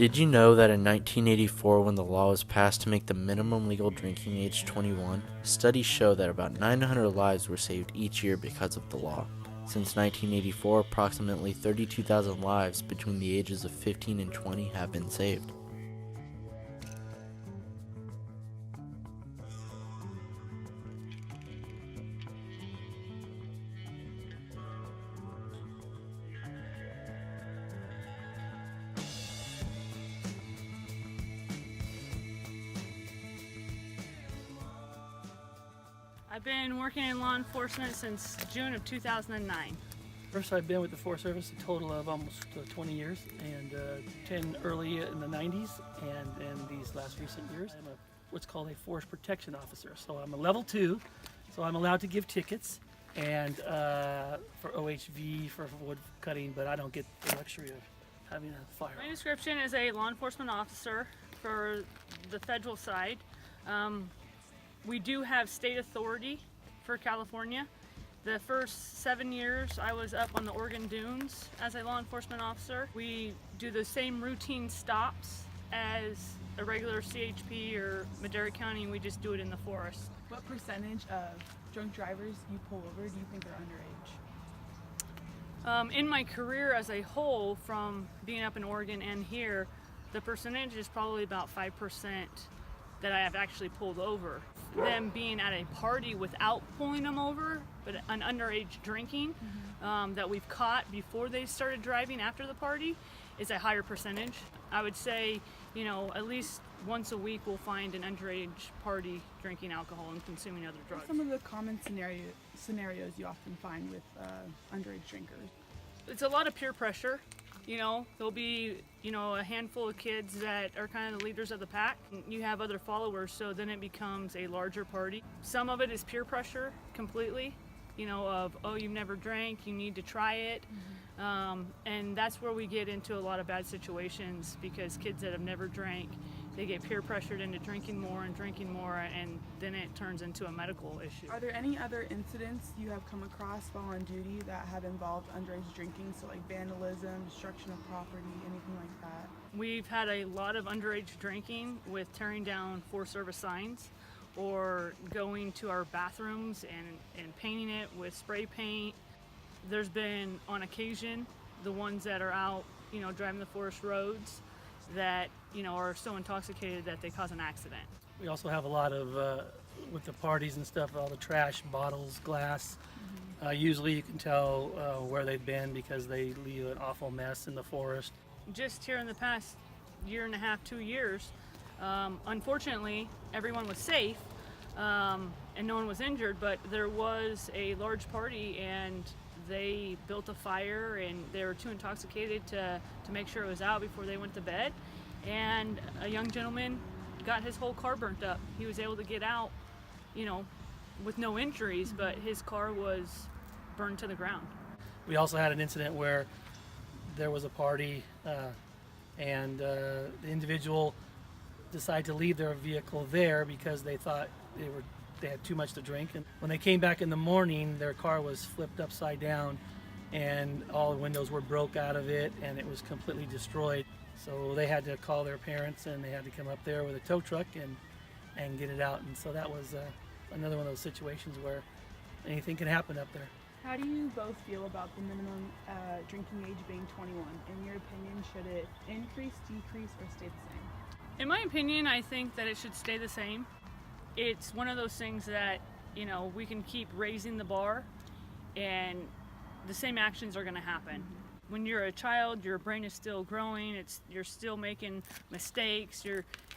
Did you know that in 1984, when the law was passed to make the minimum legal drinking age 21, studies show that about 900 lives were saved each year because of the law? Since 1984, approximately 32,000 lives between the ages of 15 and 20 have been saved. I've been working in law enforcement since June of 2009. First, I've been with the Forest Service a total of almost 20 years, and 10 early in the 90s, and in these last recent years, I'm what's called a Forest Protection Officer. So I'm a level 2, so I'm allowed to give tickets and for OHV, for wood cutting, but I don't get the luxury of having a firearm. My description is a law enforcement officer for the federal side. We do have state authority for California. The first 7 years I was up on the Oregon Dunes as a law enforcement officer. We do the same routine stops as a regular CHP or Madera County, and we just do it in the forest. What percentage of drunk drivers you pull over do you think are underage? In my career as a whole, from being up in Oregon and here, the percentage is probably about 5% that I have actually pulled over. Them being at a party without pulling them over, but an underage drinking that we've caught before they started driving after the party is a higher percentage. I would say, at least once a week we'll find an underage party drinking alcohol and consuming other drugs. What are some of the common scenarios you often find with underage drinkers? It's a lot of peer pressure. There'll be, a handful of kids that are kind of the leaders of the pack. You have other followers, so then it becomes a larger party. Some of it is peer pressure completely, of, oh, you've never drank, you need to try it. And that's where we get into a lot of bad situations, because kids that have never drank, they get peer pressured into drinking more, and then it turns into a medical issue. Are there any other incidents you have come across while on duty that have involved underage drinking, so like vandalism, destruction of property, anything like that? We've had a lot of underage drinking with tearing down Forest Service signs, or going to our bathrooms and painting it with spray paint. There's been, on occasion, the ones that are out, driving the forest roads that, are so intoxicated that they cause an accident. We also have a lot of, with the parties and stuff, all the trash, bottles, glass. Usually you can tell where they've been because they leave an awful mess in the forest. Just here in the past year and a half, 2 years, unfortunately, everyone was safe and no one was injured, but there was a large party and they built a fire and they were too intoxicated to make sure it was out before they went to bed. And a young gentleman got his whole car burnt up. He was able to get out, with no injuries, but his car was burned to the ground. We also had an incident where there was a party and the individual decided to leave their vehicle there because they thought they had too much to drink. And when they came back in the morning, their car was flipped upside down and all the windows were broke out of it and it was completely destroyed. So they had to call their parents and they had to come up there with a tow truck and get it out. And so that was another one of those situations where anything can happen up there. How do you both feel about the minimum drinking age being 21? In your opinion, should it increase, decrease, or stay the same? In my opinion, I think that it should stay the same. It's one of those things that, we can keep raising the bar and the same actions are going to happen. When you're a child, your brain is still growing, you're still making mistakes,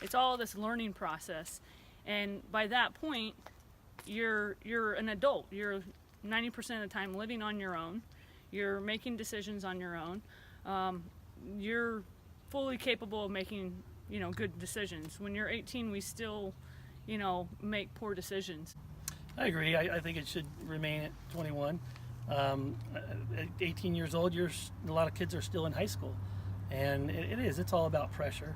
it's all this learning process. And by that point, you're an adult. You're 90% of the time living on your own. You're making decisions on your own. You're fully capable of making, good decisions. When you're 18, we still, make poor decisions. I agree. I think it should remain at 21. At 18 years old, a lot of kids are still in high school, and it's all about pressure,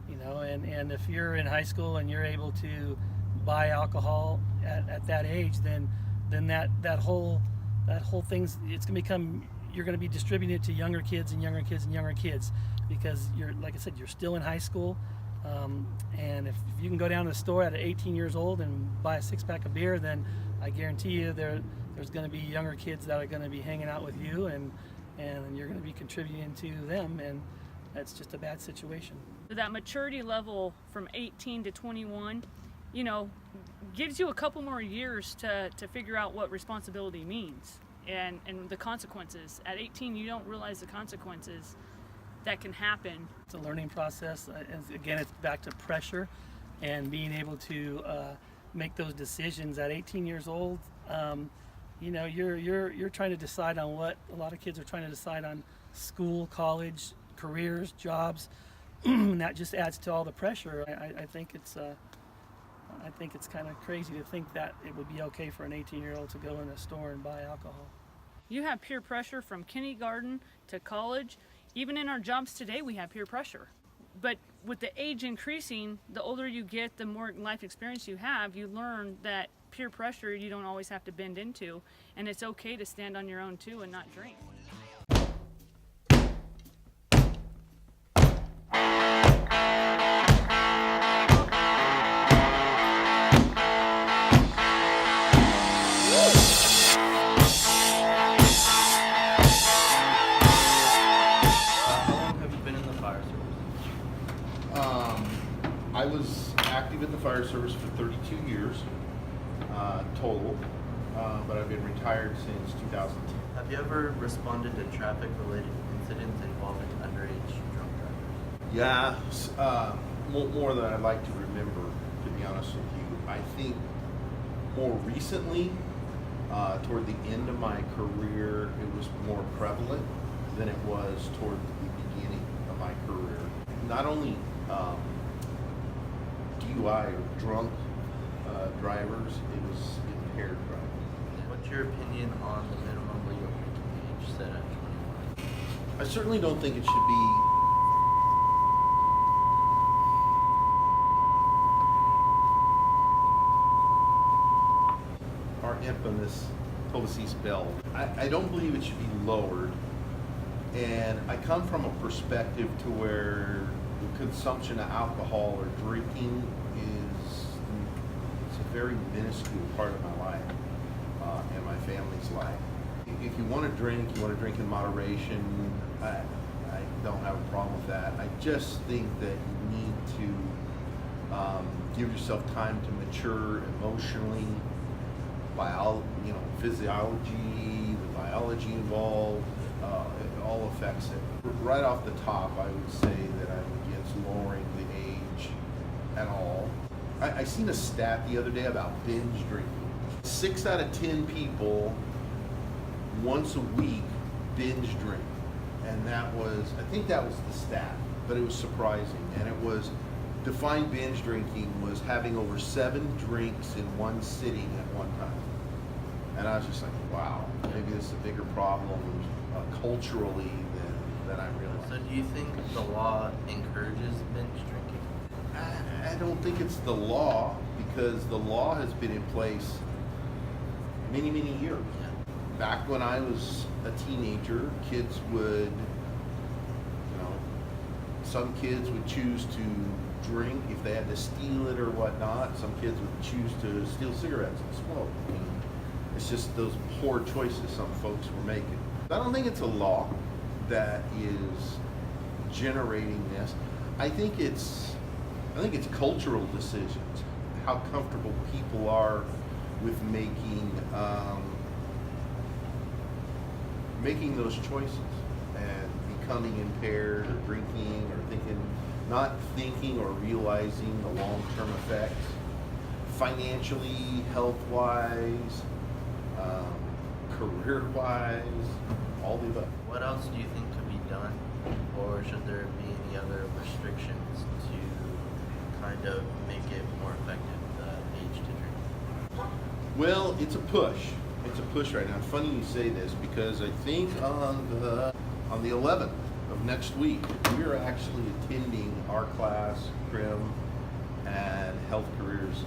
and if you're in high school and you're able to buy alcohol at that age, then that whole that whole thing's, it's going to become, you're going to be distributing it to younger kids and younger kids and younger kids, because you're, like I said, you're still in high school. And if you can go down to the store at 18 years old and buy a 6-pack of beer, then I guarantee you there's going to be younger kids that are going to be hanging out with you, and you're going to be contributing to them, and that's just a bad situation. That maturity level from 18 to 21, gives you a couple more years to figure out what responsibility means and the consequences. At 18, you don't realize the consequences that can happen. It's a learning process. And again, it's back to pressure and being able to make those decisions at 18 years old. You're trying to decide on what a lot of kids are trying to decide on: school, college, careers, jobs, and that just adds to all the pressure. I think it's kind of crazy to think that it would be okay for an 18-year-old to go in a store and buy alcohol. You have peer pressure from kindergarten to college. Even in our jobs today, we have peer pressure. But with the age increasing, the older you get, the more life experience you have, you learn that peer pressure you don't always have to bend into, and it's okay to stand on your own too and not drink. I was active in the fire service for 32 years total, but I've been retired since 2010. Have you ever responded to traffic-related incidents involving underage drunk drivers? Yeah, more than I'd like to remember, to be honest with you. I think more recently, toward the end of my career, it was more prevalent than it was toward the beginning of my career. Not only DUI or drunk drivers, it was impaired driving. What's your opinion on the minimum legal drinking age set at 21? I certainly don't think it should be our infamous police bell. I don't believe it should be lowered, and I come from a perspective to where the consumption of alcohol or drinking it's a very minuscule part of my life and my family's life. If you want to drink in moderation. I don't have a problem with that. I just think that you need to give yourself time to mature emotionally, physiology, the biology involved, it all affects it. Right off the top, I would say that I'm against lowering the age at all. I seen a stat the other day about binge drinking. 6 out of 10 people once a week binge drink. And I think that was the stat, but it was surprising. And it was, defined binge drinking was having over 7 drinks in one sitting at one time. And I was just like, wow, maybe this is a bigger problem culturally than I realized. So do you think the law encourages binge drinking? I don't think it's the law, because the law has been in place many, many years. Yeah. Back when I was a teenager, kids would, some kids would choose to drink if they had to steal it or whatnot. Some kids would choose to steal cigarettes and smoke. It's just those poor choices some folks were making. I don't think it's a law that is generating this. I think it's cultural decisions, how comfortable people are with making those choices and becoming impaired or drinking or not thinking or realizing the long-term effects, financially, health-wise, career-wise, all the above. What else do you think could be done, or should there be any other restrictions to kind of make it more effective, the age to drink? Well, it's a push. It's a push right now. It's funny you say this, because I think on the 11th of next week, we are actually attending our class, CRIM and Health Careers,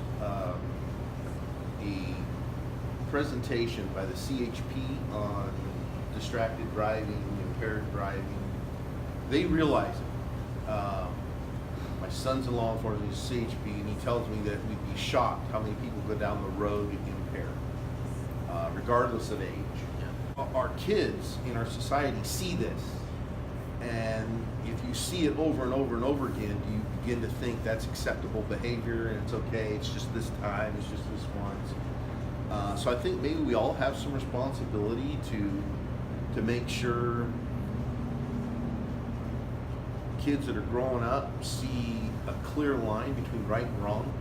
presentation by the CHP on distracted driving, impaired driving. They realize it. My son's in law enforcement, he's CHP, and he tells me that we'd be shocked how many people go down the road impaired, regardless of age. Our kids in our society see this, and if you see it over and over and over again, you begin to think that's acceptable behavior and it's okay, it's just this time, it's just this once. So I think maybe we all have some responsibility to make sure kids that are growing up see a clear line between right and wrong,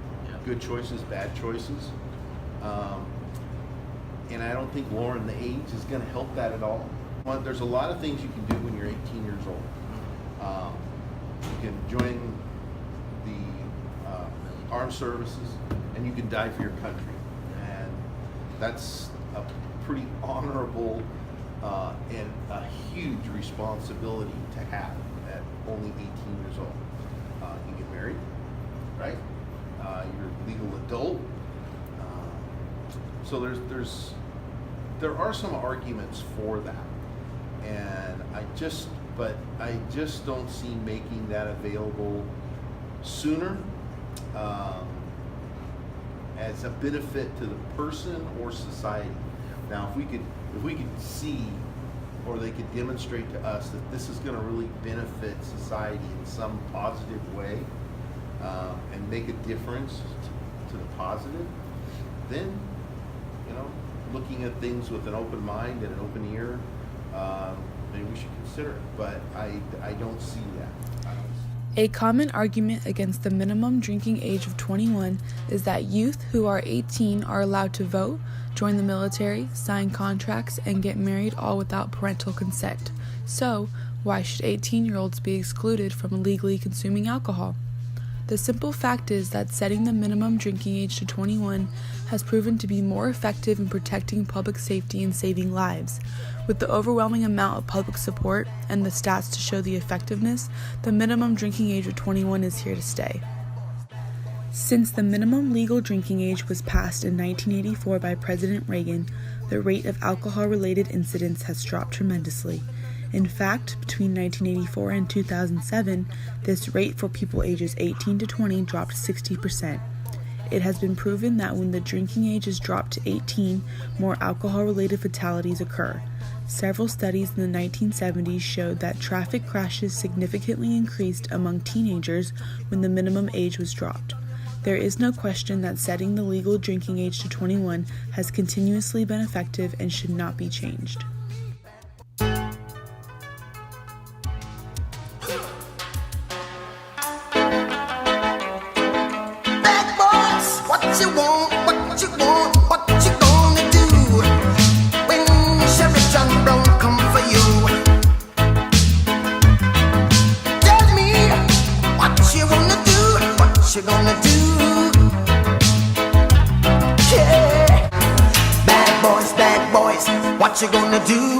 good choices, bad choices. And I don't think lowering the age is going to help that at all. Well, there's a lot of things you can do when you're 18 years old. You can join the armed services, and you can die for your country. And that's a pretty honorable and a huge responsibility to have at only 18 years old. You get married, right? You're a legal adult. So there are some arguments for that, and I just don't see making that available sooner as a benefit to the person or society. Now, if we could see, or they could demonstrate to us that this is going to really benefit society in some positive way and make a difference to the positive, then, looking at things with an open mind and an open ear, maybe we should consider it. But I don't see that. A common argument against the minimum drinking age of 21 is that youth who are 18 are allowed to vote, join the military, sign contracts, and get married all without parental consent. So, why should 18-year-olds be excluded from legally consuming alcohol? The simple fact is that setting the minimum drinking age to 21 has proven to be more effective in protecting public safety and saving lives. With the overwhelming amount of public support and the stats to show the effectiveness, the minimum drinking age of 21 is here to stay. Since the minimum legal drinking age was passed in 1984 by President Reagan, the rate of alcohol-related incidents has dropped tremendously. In fact, between 1984 and 2007, this rate for people ages 18 to 20 dropped 60%. It has been proven that when the drinking age is dropped to 18, more alcohol-related fatalities occur. Several studies in the 1970s showed that traffic crashes significantly increased among teenagers when the minimum age was dropped. There is no question that setting the legal drinking age to 21 has continuously been effective and should not be changed. What you gonna do?